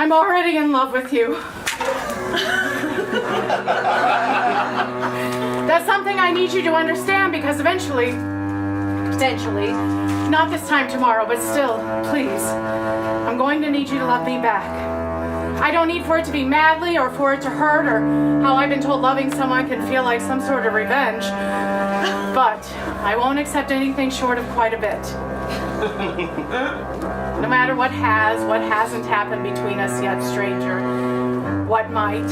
I'm already in love with you. That's something I need you to understand, because eventually, potentially, not this time tomorrow, but still, please, I'm going to need you to love me back. I don't need for it to be madly or for it to hurt, or how I've been told loving someone can feel like some sort of revenge. But I won't accept anything short of quite a bit. No matter what hasn't happened between us yet, stranger, what might.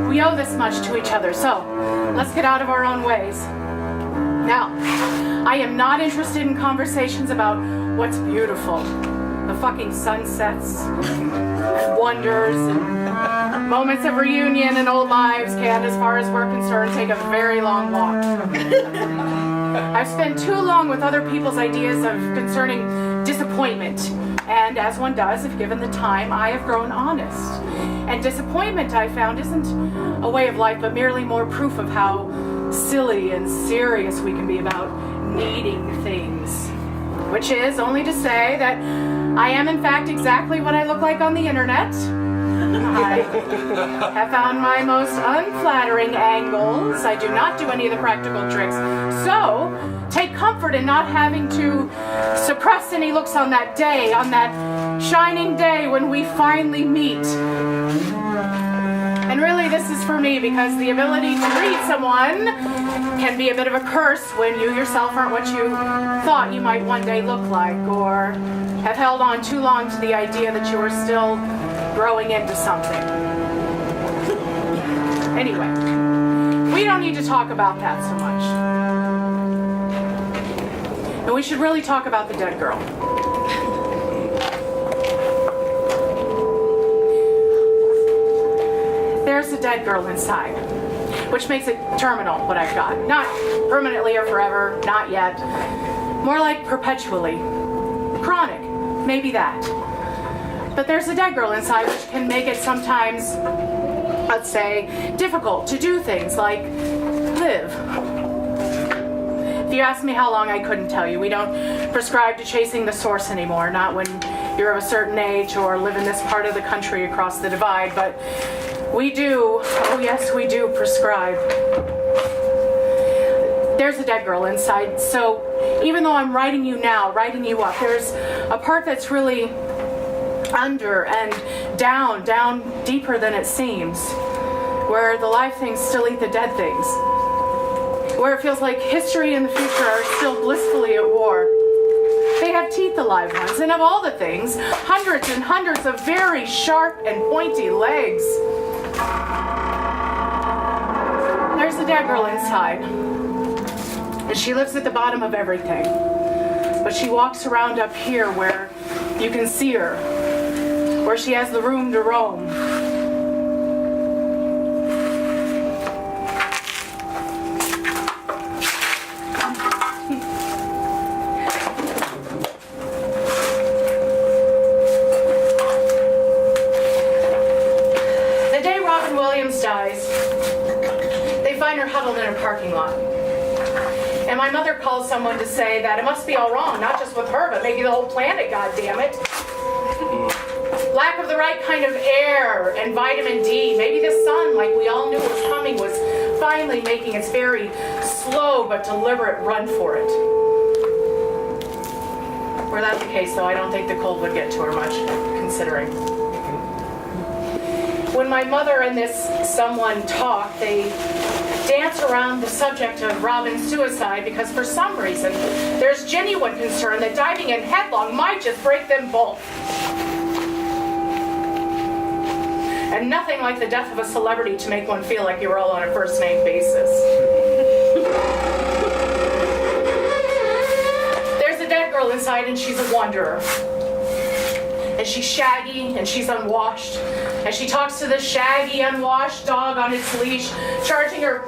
We owe this much to each other, so let's get out of our own ways. Now, I am not interested in conversations about what's beautiful. The fucking sunsets and wonders and moments of reunion and old lives can, as far as we're concerned, take a very long walk. I've spent too long with other people's ideas of concerning disappointment. And as one does, if given the time, I have grown honest. And disappointment, I found, isn't a way of life, but merely more proof of how silly and serious we can be about needing things. Which is only to say that I am, in fact, exactly what I look like on the internet. I have found my most unflattering angles. I do not do any of the practical tricks. So, take comfort in not having to suppress any looks on that day, on that shining day when we finally meet. And really, this is for me, because the ability to read someone can be a bit of a curse when you yourself aren't what you thought you might one day look like, or have held on too long to the idea that you are still growing into something. Anyway, we don't need to talk about that so much. And we should really talk about the dead girl. There's a dead girl inside, which makes it terminal, what I've got. Not permanently or forever, not yet. More like perpetually. Chronic, maybe that. But there's a dead girl inside, which can make it sometimes, let's say, difficult to do things like live. If you ask me how long, I couldn't tell you. We don't prescribe to chasing the source anymore, not when you're of a certain age or live in this part of the country across the divide, but we do, oh yes, we do prescribe. There's a dead girl inside, so even though I'm writing you now, writing you up, there's a part that's really under and down deeper than it seems, where the live things still eat the dead things, where it feels like history and the future are still blissfully at war. They have teeth, the live ones, and of all the things, hundreds and hundreds of very sharp and pointy legs. There's the dead girl inside, and she lives at the bottom of everything, but she walks around up here where you can see her, where she has the room to roam. The day Robin Williams dies, they find her huddled in a parking lot. And my mother calls someone to say that it must be all wrong, not just with her, but maybe the whole planet, goddammit. Lack of the right kind of air and vitamin D. Maybe the sun, like we all knew was coming, was finally making its very slow but deliberate run for it. Were that the case, though, I don't think the cold would get to her much, considering. When my mother and this someone talk, they dance around the subject of Robin's suicide because for some reason there's genuine concern that diving in headlong might just break them both. And nothing like the death of a celebrity to make one feel like you were all on a first name basis. There's a dead girl inside and she's a wanderer. And she's shaggy and she's unwashed. And she talks to the shaggy, unwashed dog on its leash, charging her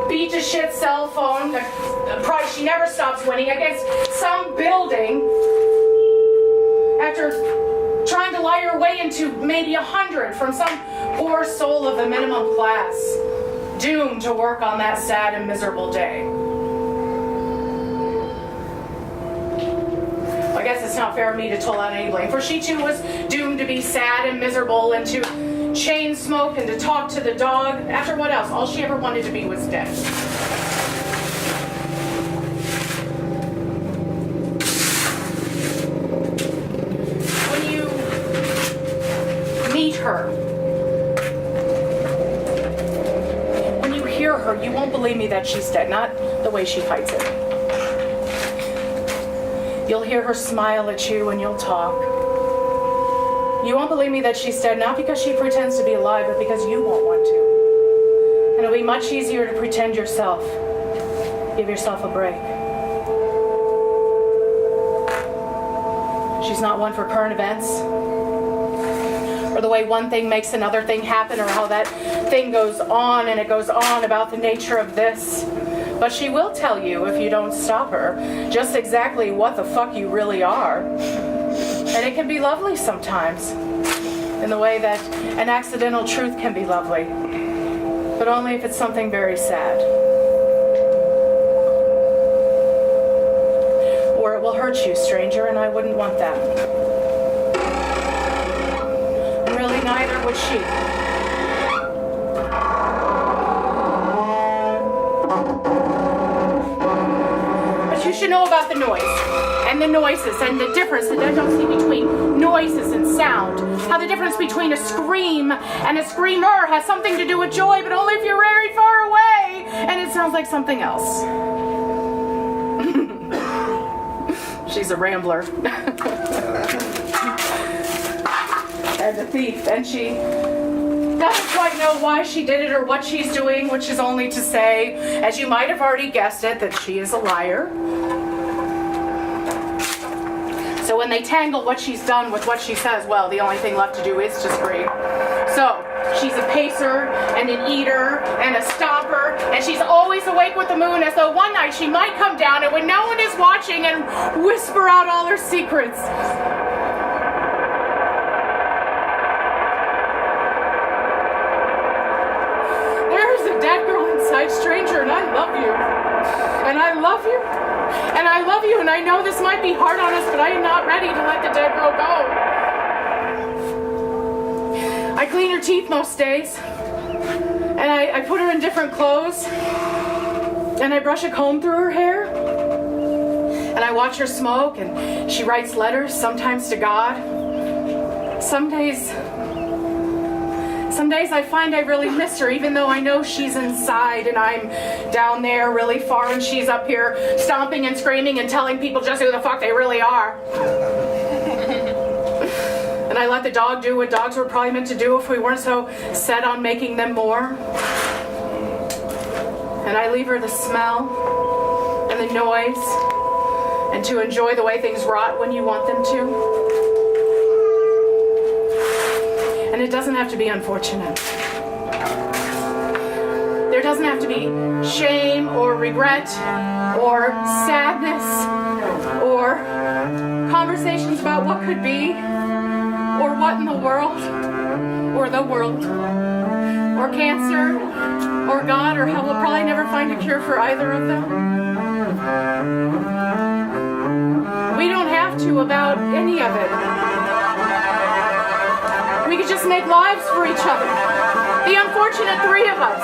beat-to-shit cell phone, the price she never stops winning, against some building after trying to lie her way into maybe 100 from some poor soul of the minimum class, doomed to work on that sad and miserable day. guess it's not fair of me to toll out any blame, for she too was doomed to be sad and miserable and to chain smoke and to talk to the dog. After what else? All she ever wanted to be was dead. When you meet her, when you hear her, you won't believe me that she's dead, not the way she hides it. You'll hear her smile at you and you'll talk. You won't believe me that she's dead, not because she pretends to be alive, but because you won't want to. And it'll be much easier to pretend yourself. Give yourself a break. She's not one for current events, or the way one thing makes another thing happen, or how that thing goes on and it goes on about the nature of this. But she will tell you, if you don't stop her, just exactly what the fuck you really are. And it can be lovely sometimes, in the way that an accidental truth can be lovely, but only if it's something very sad. Or it will hurt you, stranger, and I wouldn't want that. Really, neither would she. You should know about the noise and the noises and the difference that I don't see between noises and sound. How the difference between a scream and a screamer has something to do with joy, but only if you're very far away and it sounds like something else. She's a rambler. And a thief, and she doesn't quite know why she did it or what she's doing, which is only to say, as you might have already guessed it, that she is a liar. So when they tangle what she's done with what she says, well, the only thing left to do is to scream. So she's a pacer and an eater and a stomper, and she's always awake with the moon, as though one night she might come down and when no one is watching and whisper out all her secrets. Dead girl inside, stranger, and I love you. And I love you. And I love you, and I know this might be hard on us, but I am not ready to let the dead girl go. I clean her teeth most days. And I put her in different clothes. And I brush a comb through her hair. And I watch her smoke, and she writes letters, sometimes to God. Some days I find I really miss her, even though I know she's inside and I'm down there really far and she's up here stomping and screaming and telling people just who the fuck they really are. And I let the dog do what dogs were probably meant to do if we weren't so set on making them more. And I leave her the smell and the noise and to enjoy the way things rot when you want them to. And it doesn't have to be unfortunate. There doesn't have to be shame or regret or sadness or conversations about what could be or what in the world or the world or cancer or God or how we'll probably never find a cure for either of them. We don't have to about any of it. We could just make lives for each other. The unfortunate three of us.